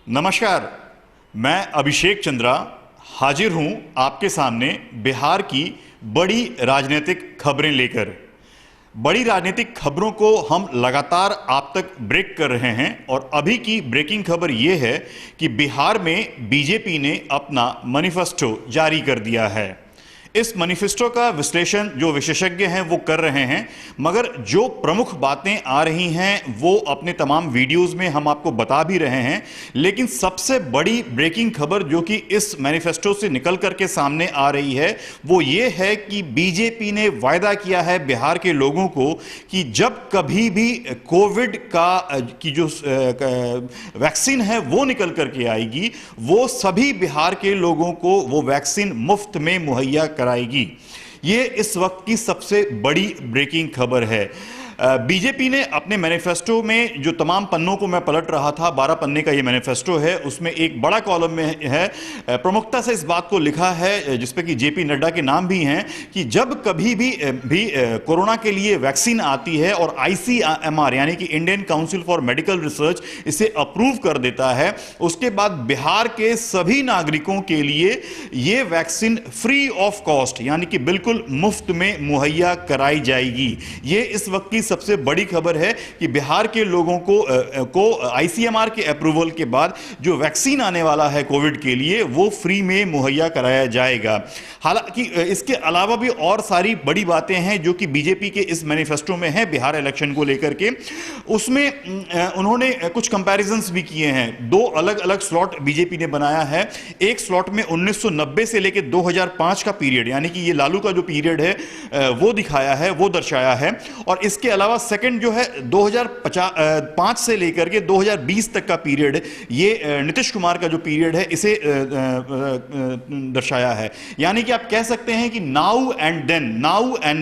नमस्कार। मैं अभिषेक चंद्रा हाजिर हूं आपके सामने बिहार की बड़ी राजनीतिक खबरें लेकर। बड़ी राजनीतिक खबरों को हम लगातार आप तक ब्रेक कर रहे हैं और अभी की ब्रेकिंग खबर यह है कि बिहार में बीजेपी ने अपना मैनिफेस्टो जारी कर दिया है। इस मैनिफेस्टो का विश्लेषण जो विशेषज्ञ हैं वो कर रहे हैं, मगर जो प्रमुख बातें आ रही हैं वो अपने तमाम वीडियोस में हम आपको बता भी रहे हैं। लेकिन सबसे बड़ी ब्रेकिंग खबर जो कि इस मैनिफेस्टो से निकल करके सामने आ रही है वो ये है कि बीजेपी ने वायदा किया है बिहार के लोगों को कि जब कभी भी कोविड की जो वैक्सीन है वो निकल करके आएगी, वो सभी बिहार के लोगों को वो वैक्सीन मुफ्त में मुहैया कराएगी। ये इस वक्त की सबसे बड़ी ब्रेकिंग खबर है। बीजेपी ने अपने मैनिफेस्टो में जो तमाम पन्नों को मैं पलट रहा था, 12 पन्ने का ये मैनिफेस्टो है, उसमें एक बड़ा कॉलम में है प्रमुखता से इस बात को लिखा है जिसपे कि जेपी नड्डा के नाम भी हैं कि जब कभी भी कोरोना के लिए वैक्सीन आती है और आईसीएमआर यानी कि Indian council for medical research इसे अप्रूव कर देता है, उसके बाद बिहार के सभी नागरिकों के लिए ये वैक्सीन फ्री ऑफ कॉस्ट यानी कि बिल्कुल मुफ्त में मुहैया कराई जाएगी। ये इस वक्त की सबसे बड़ी खबर है कि बिहार के लोगों को आईसीएमआर के अप्रूवल के बाद जो वैक्सीन आने वाला है कोविड के लिए वो फ्री में मुहैया कराया जाएगा। हालांकि इसके अलावा भी और सारी बड़ी बातें हैं जो कि बीजेपी के इस मैनिफेस्टो में है बिहार इलेक्शन को लेकर के। उसमें उन्होंने कुछ कंपैरिजंस भी किए हैं। दो अलग अलग स्लॉट बीजेपी ने बनाया है। एक स्लॉट में 1990 से लेकर 2005 का पीरियड यानी कि ये लालू का जो पीरियड है वो दिखाया है, वो दर्शाया है। और इसके अलावा सेकंड जो है 2005 से लेकर के 2020 तक का पीरियड, ये नीतीश कुमार का जो पीरियड है इसे दर्शाया है। यानी कि आप कह सकते हैं कि नाउ एंड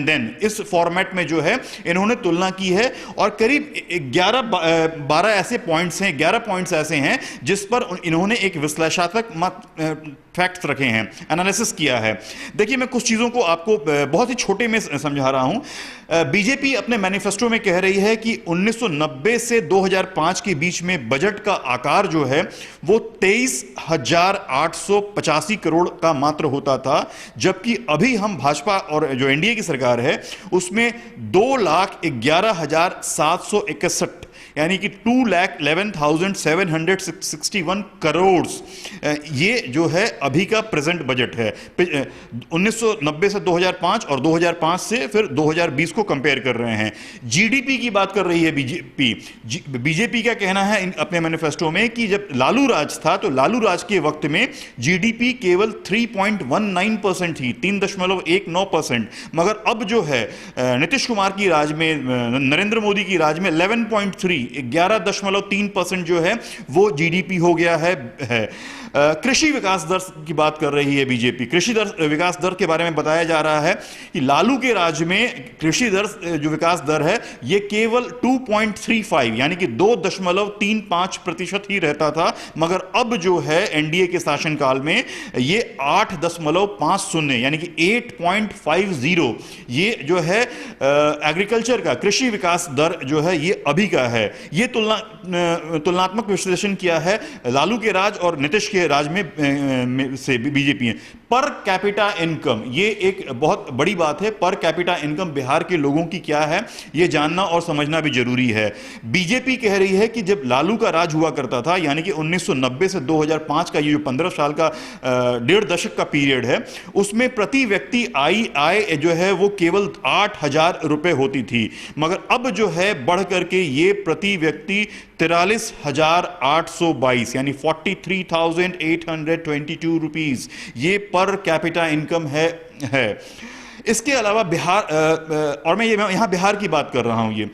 देन इस फॉर्मेट में जो है इन्होंने तुलना की है। और करीब 11-12 ऐसे पॉइंट्स हैं, 11 पॉइंट्स ऐसे हैं जिस पर इन्होंने एक विश्लेषणात्मक फैक्ट्स रखे हैं, एनालिसिस किया है। देखिए, मैं कुछ चीजों को आपको बहुत ही छोटे में समझा रहा हूं। बीजेपी अपने मैनिफेस्टो में कह रही है कि 1990 से 2005 के बीच में बजट का आकार जो है वो 23,885 करोड़ का मात्र होता था, जबकि अभी हम भाजपा और जो एनडीए की सरकार है उसमें 2,11,761 यानी कि 2,11,761 करोड़ ये जो है अभी का प्रेजेंट बजट है। 1990 से 2005 और 2005 से फिर 2020 को कंपेयर कर रहे हैं। जीडीपी की बात कर रही है बीजेपी का कहना है अपने मैनिफेस्टो में कि जब लालू राज था तो लालू राज के वक्त में जीडीपी केवल 3.19% थी, 3.19%। मगर अब जो है नीतीश कुमार की राज में, नरेंद्र मोदी की राज में 11.3% जो है वो जीडीपी हो गया है। कृषि विकास दर की बात कर रही है बीजेपी। कृषि विकास दर के बारे में बताया जा रहा है कि लालू के राज में कृषि दर जो विकास दर है ये केवल 2.35 यानी कि 2.35% ही रहता था, मगर अब जो है एनडीए के शासनकाल में ये 8.50 यानी कि 8.50 ये जो है एग्रीकल्चर का कृषि विकास दर जो है ये अभी का है। ये तुलनात्मक विश्लेषण किया है लालू के राज और नीतीश के राज में से बीजेपी है। पर कैपिटा इनकम ये एक बहुत बड़ी बात है। पर कैपिटा इनकम बिहार के लोगों की क्या है ये जानना और समझना भी जरूरी है। बीजेपी कह रही है कि जब लालू का राज हुआ करता था यानी कि 1990 से 2005 का ये जो 15 साल का 1.5 दशक का पीरियड है उसमें प्रति व्यक्ति आय जो है वो केवल 8,000 रुपए होती थी, मगर अब जो है बढ़ करके ये प्रति व्यक्ति 43,822 यानी 43,822 रुपीज ये पर कैपिटा इनकम है। इसके अलावा बिहार और मैं यहां बिहार की बात कर रहा हूं, ये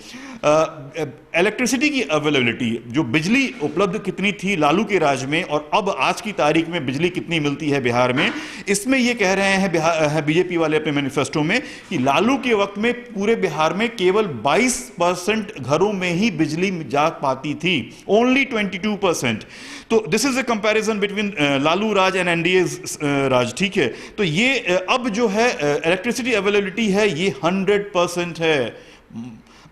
इलेक्ट्रिसिटी की अवेलेबिलिटी, जो बिजली उपलब्ध कितनी थी लालू के राज में और अब आज की तारीख में बिजली कितनी मिलती है बिहार में, इसमें ये कह रहे हैं बीजेपी वाले अपने मैनिफेस्टो में कि लालू के वक्त में पूरे बिहार में केवल 22% घरों में ही बिजली जा पाती थी, ओनली 22%। तो this is a comparison between Lalu raj and NDA raj, ठीक है। तो ये अब जो है इलेक्ट्रिसिटी अवेलेबिलिटी है ये 100% है।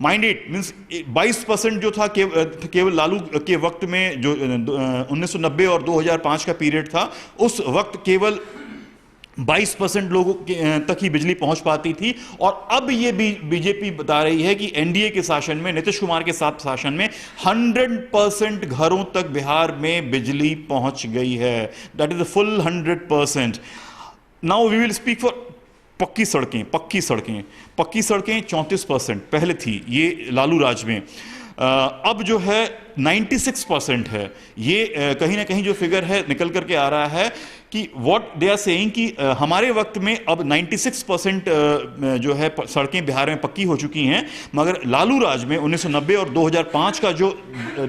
माइंड इट मीन्स 22% जो था केवल लालू के वक्त में, जो 1990 और 2005 का पीरियड था, उस वक्त केवल 22% लोगों तक ही बिजली पहुंच पाती थी। और अब ये बीजेपी बता रही है कि एनडीए के शासन में, नीतीश कुमार के साथ शासन में 100% घरों तक बिहार में बिजली पहुंच गई है। That is the full 100%। Now we will speak for पक्की सड़कें। पक्की सड़कें 34% पहले थी ये लालू राज में, अब जो है 96% है। ये कहीं ना कहीं जो फिगर है निकल करके आ रहा है कि व्हाट दे आर सेइंग कि हमारे वक्त में अब 96% जो है सड़कें बिहार में पक्की हो चुकी हैं, मगर लालू राज में 1990 और 2005 का जो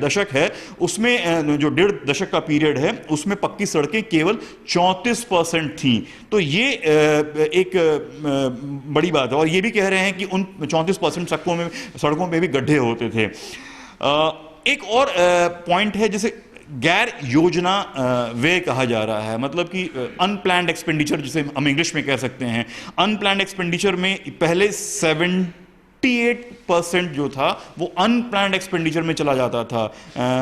दशक है उसमें, जो 1.5 दशक का पीरियड है, उसमें पक्की सड़कें केवल 34% थीं। तो ये एक बड़ी बात है। और ये भी कह रहे हैं कि उन 34% सड़कों में भी गड्ढे होते थे। एक और पॉइंट है जिसे गैर योजना व्यय कहा जा रहा है, मतलब कि अनप्लैंड एक्सपेंडिचर जिसे हम इंग्लिश में कह सकते हैं। अनप्लैंड एक्सपेंडिचर में पहले 78% जो था वो अनप्लैंड एक्सपेंडिचर में चला जाता था।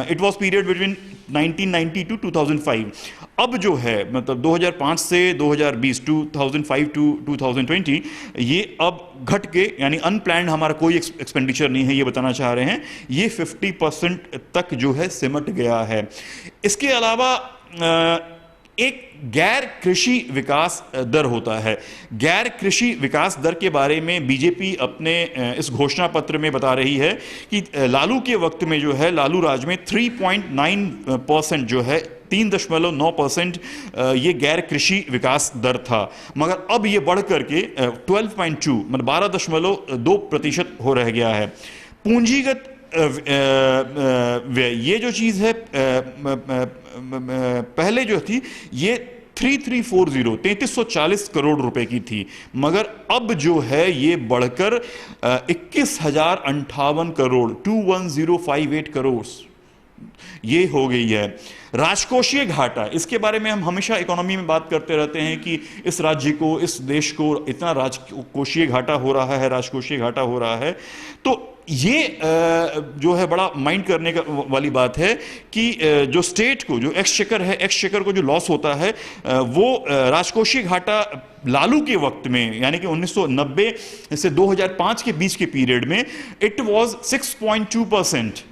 It was period between 1990 to 2005। अब जो है मतलब 2005 से 2020, 2005 टू 2020, ये अब घट के, यानी अनप्लैंड हमारा कोई एक्सपेंडिचर नहीं है, ये बताना चाह रहे हैं। ये 50% तक जो है सिमट गया है। इसके अलावा एक गैर कृषि विकास दर होता है। गैर कृषि विकास दर के बारे में बीजेपी अपने इस घोषणा पत्र में बता रही है कि लालू के वक्त में जो है, लालू राज में 3.9% जो है, 3.9% ये गैर कृषि विकास दर था, मगर अब ये बढ़ करके 12.2 मतलब 12.2% हो रह गया है। पूंजीगत व्यय, ये जो चीज है पहले जो थी ये 3340 करोड़ रुपए की थी, मगर अब जो है ये बढ़कर 21,058 करोड़ 21,058 करोड़ ये हो गई है। राजकोषीय घाटा, इसके बारे में हम हमेशा इकोनॉमी में बात करते रहते हैं कि इस राज्य को, इस देश को इतना राजकोषीय घाटा हो रहा है, राजकोषीय घाटा हो रहा है। तो ये जो है बड़ा माइंड करने वाली बात है कि जो स्टेट को, जो एक्सचेकर है, एक्सचेकर को जो लॉस होता है, वो राजकोषीय घाटा लालू के वक्त में, यानी कि 1990 से 2005 के बीच के पीरियड में it was 6.2%.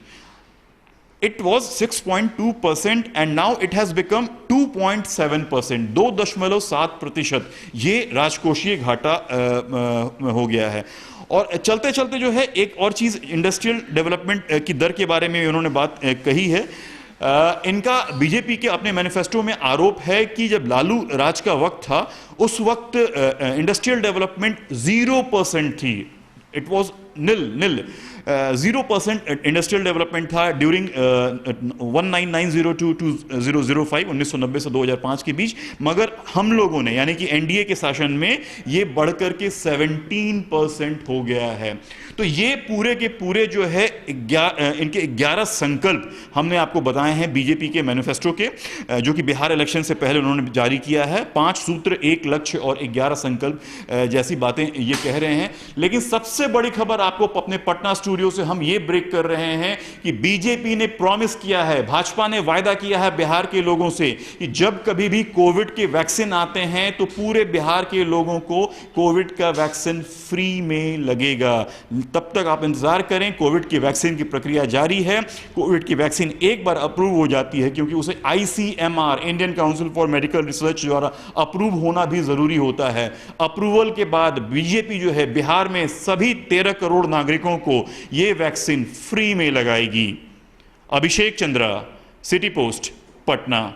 It was 6.2% and now it has become 2.7%. 2.7% ये राजकोषीय घाटा हो गया है। और चलते चलते जो है एक और चीज इंडस्ट्रियल डेवलपमेंट की दर के बारे में उन्होंने बात कही है। इनका बीजेपी के अपने मैनिफेस्टो में आरोप है कि जब लालू राज का वक्त था उस वक्त इंडस्ट्रियल डेवलपमेंट 0% थी। It was nil 0% industrial development था ड्यूरिंग 1990 टू 2005, 1990 से 2005 के बीच, मगर हम लोगों ने, यानी कि एनडीए के शासन में ये बढ़कर के 17% हो गया है। तो ये पूरे के पूरे जो है इनके 11 संकल्प हमने आपको बताए हैं बीजेपी के मैनिफेस्टो के, जो कि बिहार इलेक्शन से पहले उन्होंने जारी किया है। 5 सूत्र, 1 लक्ष्य और 11 संकल्प जैसी बातें ये कह रहे हैं। लेकिन सबसे बड़ी खबर आपको अपने पटना स्टूडियो से हम ये ब्रेक कर रहे हैं कि बीजेपी ने प्रॉमिस किया है, भाजपा ने वायदा किया है बिहार के लोगों से कि जब कभी भी कोविड के वैक्सीन आते हैं तो पूरे बिहार के लोगों को कोविड का वैक्सीन फ्री में लगेगा। तब तक आप इंतजार करें, कोविड की वैक्सीन की प्रक्रिया जारी है। कोविड की वैक्सीन एक बार अप्रूव हो जाती है, क्योंकि उसे ICMR, Indian council for medical research द्वारा अप्रूव होना भी जरूरी होता है। अप्रूवल के बाद बीजेपी जो है बिहार में सभी 13 करोड़ नागरिकों को यह वैक्सीन फ्री में लगाएगी। अभिषेक चंद्रा, सिटी पोस्ट, पटना।